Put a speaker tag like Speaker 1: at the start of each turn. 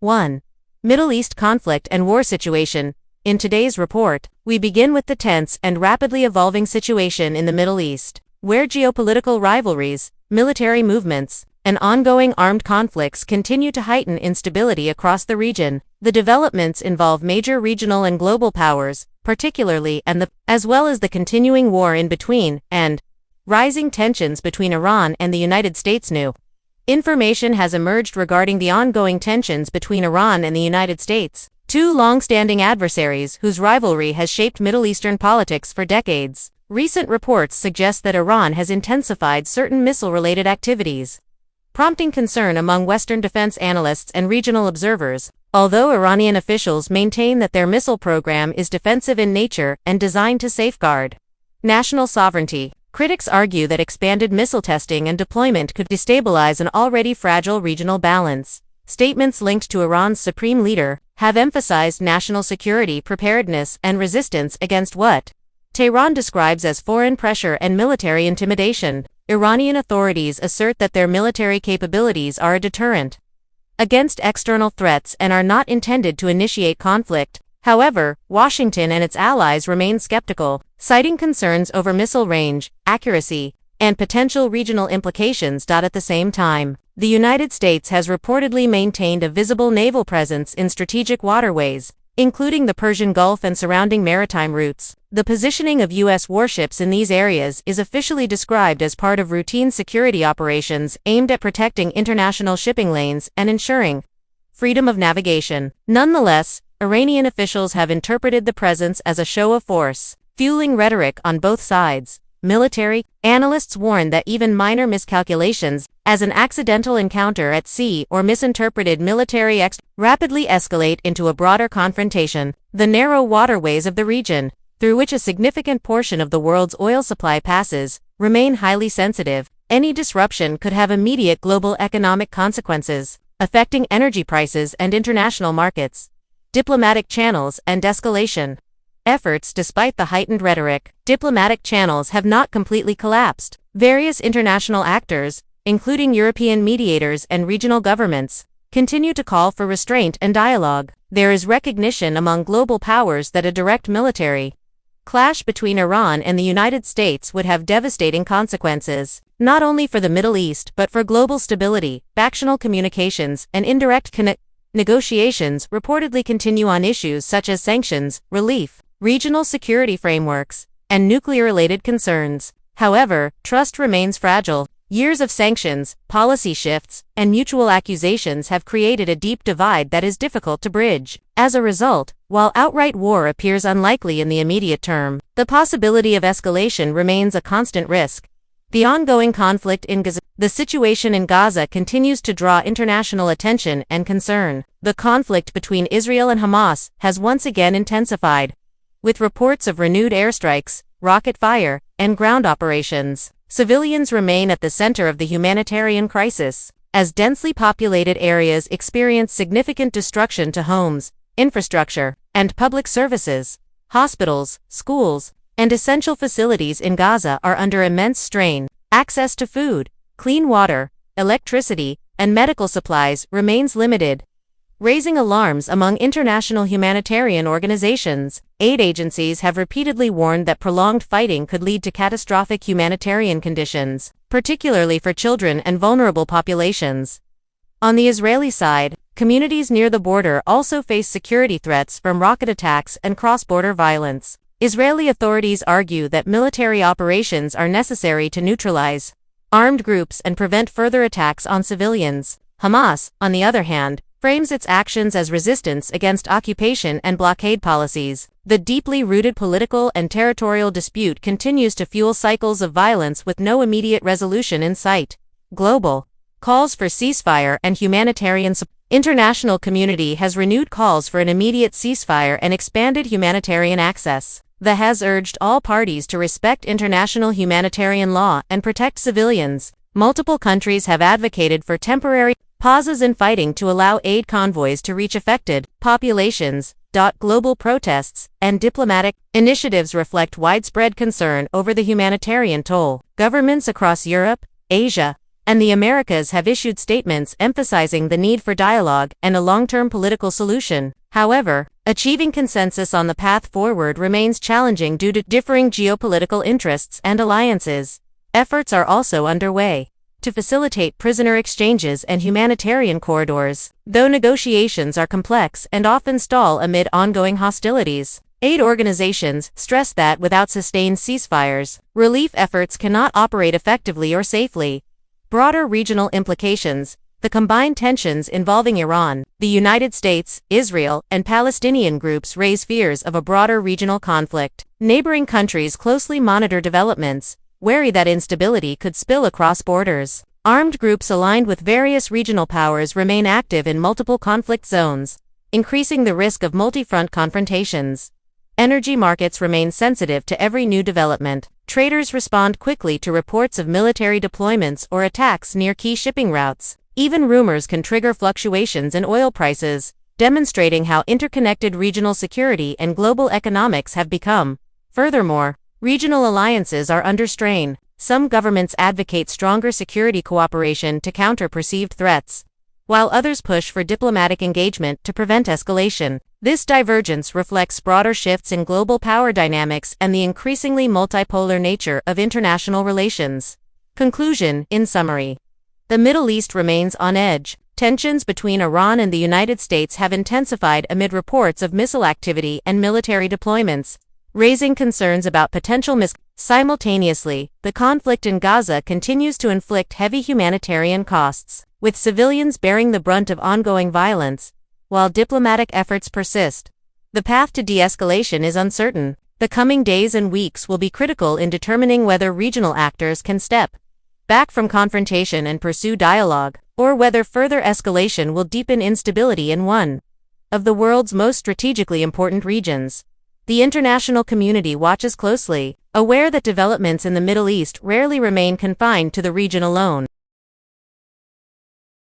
Speaker 1: 1. Middle East conflict and war situation. In today's report, we begin with the tense and rapidly evolving situation in the Middle East, where geopolitical rivalries, military movements, and ongoing armed conflicts continue to heighten instability across the region. The developments involve major regional and global powers, particularly as well as the continuing war in between, and rising tensions between Iran and the United States. New information has emerged regarding the ongoing tensions between Iran and the United States, two long-standing adversaries whose rivalry has shaped Middle Eastern politics for decades. Recent reports suggest that Iran has intensified certain missile-related activities, prompting concern among Western defense analysts and regional observers. Although Iranian officials maintain that their missile program is defensive in nature and designed to safeguard national sovereignty, critics argue that expanded missile testing and deployment could destabilize an already fragile regional balance. Statements linked to Iran's supreme leader have emphasized national security preparedness and resistance against what Tehran describes as foreign pressure and military intimidation. Iranian authorities assert that their military capabilities are a deterrent against external threats and are not intended to initiate conflict. However, Washington and its allies remain skeptical, citing concerns over missile range, accuracy, and potential regional implications. At the same time, the United States has reportedly maintained a visible naval presence in strategic waterways, including the Persian Gulf and surrounding maritime routes. The positioning of U.S. warships in these areas is officially described as part of routine security operations aimed at protecting international shipping lanes and ensuring freedom of navigation. Nonetheless, Iranian officials have interpreted the presence as a show of force, fueling rhetoric on both sides. Military analysts warn that even minor miscalculations, as an accidental encounter at sea or misinterpreted military rapidly escalate into a broader confrontation. The narrow waterways of the region, through which a significant portion of the world's oil supply passes, remain highly sensitive. Any disruption could have immediate global economic consequences, affecting energy prices and international markets. Diplomatic channels and escalation efforts. Despite the heightened rhetoric, diplomatic channels have not completely collapsed. Various international actors, including European mediators and regional governments, continue to call for restraint and dialogue. There is recognition among global powers that a direct military clash between Iran and the United States would have devastating consequences, not only for the Middle East but for global stability. Factional communications and indirect negotiations reportedly continue on issues such as sanctions, relief, regional security frameworks, and nuclear-related concerns. However, trust remains fragile. Years of sanctions, policy shifts, and mutual accusations have created a deep divide that is difficult to bridge. As a result, while outright war appears unlikely in the immediate term, the possibility of escalation remains a constant risk. The ongoing conflict in Gaza. The situation in Gaza continues to draw international attention and concern. The conflict between Israel and Hamas has once again intensified, with reports of renewed airstrikes, rocket fire, and ground operations. Civilians remain at the center of the humanitarian crisis, as densely populated areas experience significant destruction to homes, infrastructure, and public services. Hospitals, schools, and essential facilities in Gaza are under immense strain. Access to food, clean water, electricity, and medical supplies remains limited, raising alarms among international humanitarian organizations. Aid agencies have repeatedly warned that prolonged fighting could lead to catastrophic humanitarian conditions, particularly for children and vulnerable populations. On the Israeli side, communities near the border also face security threats from rocket attacks and cross-border violence. Israeli authorities argue that military operations are necessary to neutralize armed groups and prevent further attacks on civilians. Hamas, on the other hand, frames its actions as resistance against occupation and blockade policies. The deeply rooted political and territorial dispute continues to fuel cycles of violence with no immediate resolution in sight. Global calls for ceasefire and humanitarian support. International community has renewed calls for an immediate ceasefire and expanded humanitarian access. The has urged all parties to respect international humanitarian law and protect civilians. Multiple countries have advocated for temporary pauses in fighting to allow aid convoys to reach affected populations. Global protests and diplomatic initiatives reflect widespread concern over the humanitarian toll. Governments across Europe, Asia, and the Americas have issued statements emphasizing the need for dialogue and a long-term political solution. However, achieving consensus on the path forward remains challenging due to differing geopolitical interests and alliances. Efforts are also underway to facilitate prisoner exchanges and humanitarian corridors, though negotiations are complex and often stall amid ongoing hostilities. Aid organizations stress that without sustained ceasefires, relief efforts cannot operate effectively or safely. Broader regional implications: the combined tensions involving Iran, the United States, Israel, and Palestinian groups raise fears of a broader regional conflict. Neighboring countries closely monitor developments, wary that instability could spill across borders. Armed groups aligned with various regional powers remain active in multiple conflict zones, increasing the risk of multi-front confrontations. Energy markets remain sensitive to every new development. Traders respond quickly to reports of military deployments or attacks near key shipping routes. Even rumors can trigger fluctuations in oil prices, demonstrating how interconnected regional security and global economics have become. Furthermore, regional alliances are under strain. Some governments advocate stronger security cooperation to counter perceived threats, while others push for diplomatic engagement to prevent escalation. This divergence reflects broader shifts in global power dynamics and the increasingly multipolar nature of international relations. Conclusion: in summary, the Middle East remains on edge. Tensions between Iran and the United States have intensified amid reports of missile activity and military deployments, raising concerns about potential Simultaneously, the conflict in Gaza continues to inflict heavy humanitarian costs, with civilians bearing the brunt of ongoing violence, while diplomatic efforts persist. The path to de-escalation is uncertain. The coming days and weeks will be critical in determining whether regional actors can step back from confrontation and pursue dialogue, or whether further escalation will deepen instability in one of the world's most strategically important regions. The international community watches closely, aware that developments in the Middle East rarely remain confined to the region alone.